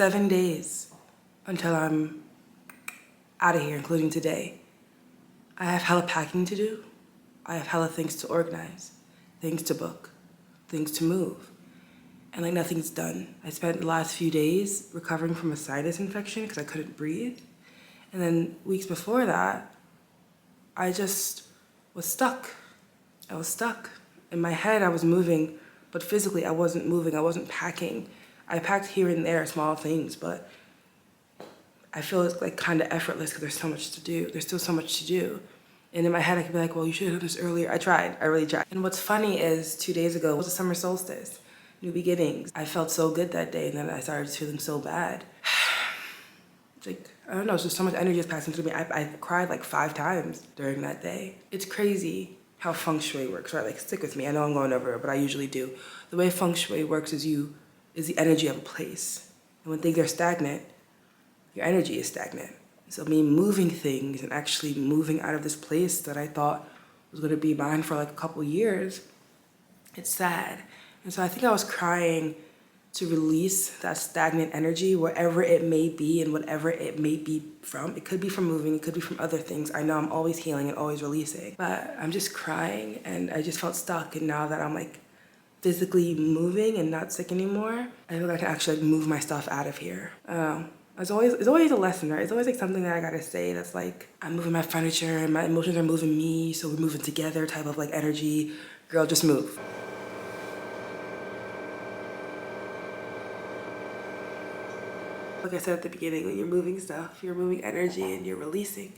7 days until I'm out of here, including today. I have hella packing to do. I have hella things to organize, things to book, things to move. And like nothing's done. I spent the last few days recovering from a sinus infection because I couldn't breathe. And then weeks before that, I just was stuck. I was stuck. In my head, I was moving, but physically I wasn't moving. I wasn't packing. I packed here and there, small things, but I feel it's like kind of effortless because there's so much to do. There's still so much to do. And in my head, I could be like, well, you should have done this earlier. I tried. I really tried. And what's funny is 2 days ago was the summer solstice. New beginnings. I felt so good that day, and then I started feeling so bad. It's like, I don't know, it's just so much energy is passing through me. I cried like 5 times during that day. It's crazy how feng shui works, right? Like, stick with me. I know I'm going over it, but I usually do. The way feng shui works is the energy of a place. And when things are stagnant, your energy is stagnant. So me moving things and actually moving out of this place that I thought was gonna be mine for like a couple years, it's sad. And so I think I was crying to release that stagnant energy, wherever it may be and whatever it may be from. It could be from moving, it could be from other things. I know I'm always healing and always releasing, but I'm just crying and I just felt stuck. And now that I'm like physically moving and not sick anymore, I feel like I can actually like move my stuff out of here. It's always a lesson, right? It's always like something that I gotta say that's like, I'm moving my furniture and my emotions are moving me, so we're moving together type of like energy. Girl, just move. Like I said at the beginning, when you're moving stuff, you're moving energy and you're releasing.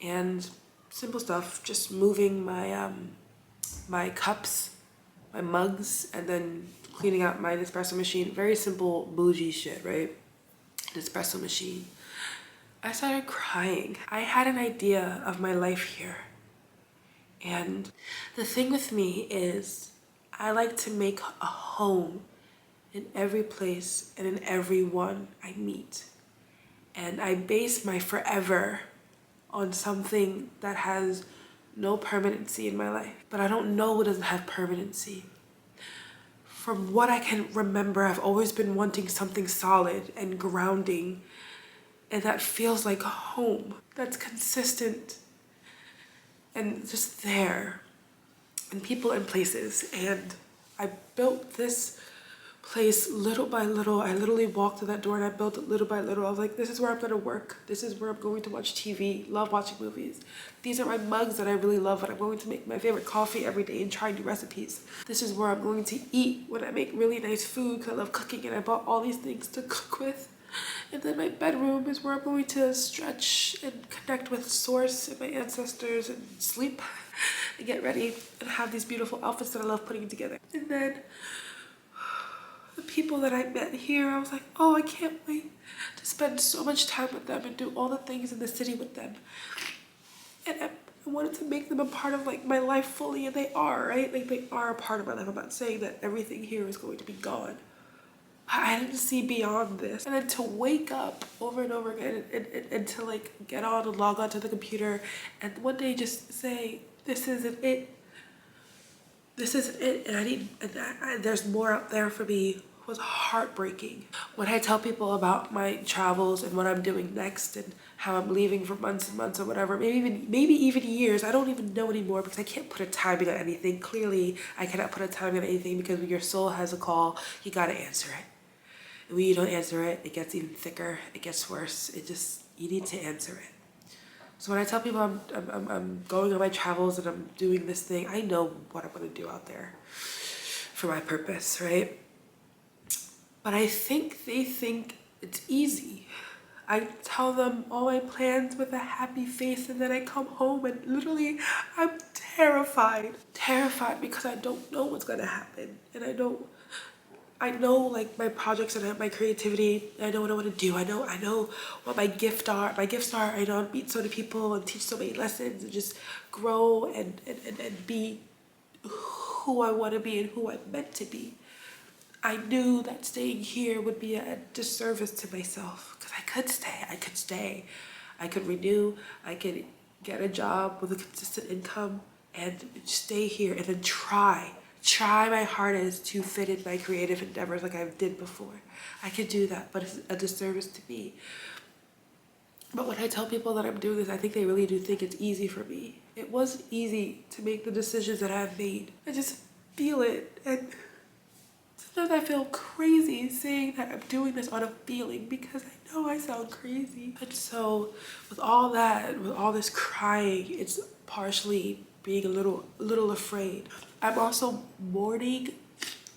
And simple stuff, just moving my my cups, my mugs, and then cleaning out my espresso machine. Very simple bougie shit, right? An espresso machine. I started crying. I had an idea of my life here. And the thing with me is I like to make a home in every place and in everyone I meet. And I base my forever on something that has no permanency in my life. But I don't know what doesn't have permanency. From what I can remember, I've always been wanting something solid and grounding, and that feels like a home, that's consistent and just there, and people and places. And I built this place little by little. I literally walked to that door and I built it little by little. I was like, this is where I'm gonna work. This is where I'm going to watch TV, love watching movies. These are my mugs that I really love when I'm going to make my favorite coffee every day and try new recipes. This is where I'm going to eat when I make really nice food because I love cooking and I bought all these things to cook with. And then my bedroom is where I'm going to stretch and connect with source and my ancestors and sleep and get ready and have these beautiful outfits that I love putting together. And then the people that I met here, I was like, oh, I can't wait to spend so much time with them and do all the things in the city with them. And I wanted to make them a part of like my life fully, and they are, right? Like they are a part of my life. I'm not saying that everything here is going to be gone. I didn't see beyond this. And then to wake up over and over again and to like get on and log on to the computer and one day just say, this isn't it. This isn't it, and there's more out there for me, was heartbreaking. When I tell people about my travels and what I'm doing next and how I'm leaving for months and months or whatever, maybe even years, I don't even know anymore because I can't put a timing on anything. Clearly, I cannot put a timing on anything because when your soul has a call, you gotta answer it. And when you don't answer it, it gets even thicker, it gets worse. You need to answer it. So when I tell people I'm going on my travels and I'm doing this thing, I know what I'm gonna do out there for my purpose, right? But I think they think it's easy. I tell them all my plans with a happy face and then I come home and literally I'm terrified. Terrified because I don't know what's gonna happen. And I know like my projects and my creativity. I know what I want to do. I know what my gifts are. My gifts are, I know, meet so many people and teach so many lessons and just grow and be who I want to be and who I'm meant to be. I knew that staying here would be a disservice to myself because I could stay. I could renew. I could get a job with a consistent income and stay here and then try try my hardest to fit in my creative endeavors like I did before. I could do that, but it's a disservice to me. But when I tell people that I'm doing this, I think they really do think it's easy for me. It was easy to make the decisions that I've made. I just feel it, and sometimes I feel crazy saying that I'm doing this on a feeling because I know I sound crazy. And so with all that, with all this crying, it's partially being a little afraid. I'm also mourning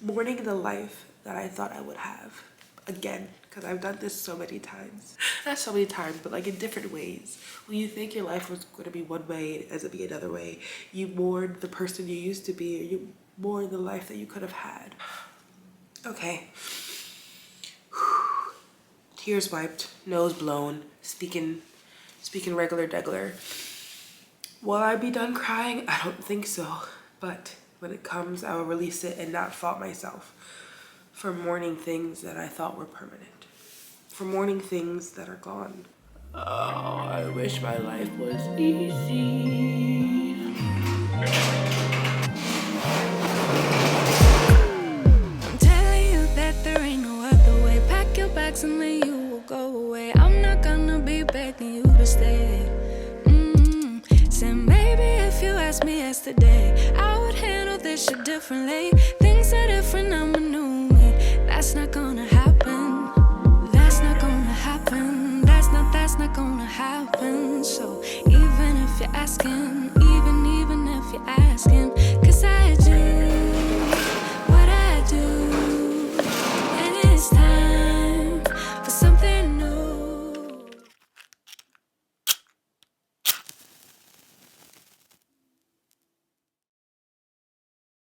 the life that I thought I would have again, because I've done this so many times. Not so many times, but like in different ways. When you think your life was going to be one way, it ends up being another way. You mourn the person you used to be, or you mourn the life that you could have had. Okay. Tears wiped, nose blown, speaking regular degular. Will I be done crying? I don't think so. But when it comes, I will release it and not fault myself for mourning things that I thought were permanent. For mourning things that are gone. Oh, I wish my life was easy. I'm telling you that there ain't no other way. Pack your bags and then you will go away. I'm not gonna be begging you to stay. Said maybe if you asked me yesterday, I would handle this shit differently. Things are different, I'm a new me. That's not gonna happen. That's not gonna happen. That's not gonna happen. So even if you're asking, even if you're asking,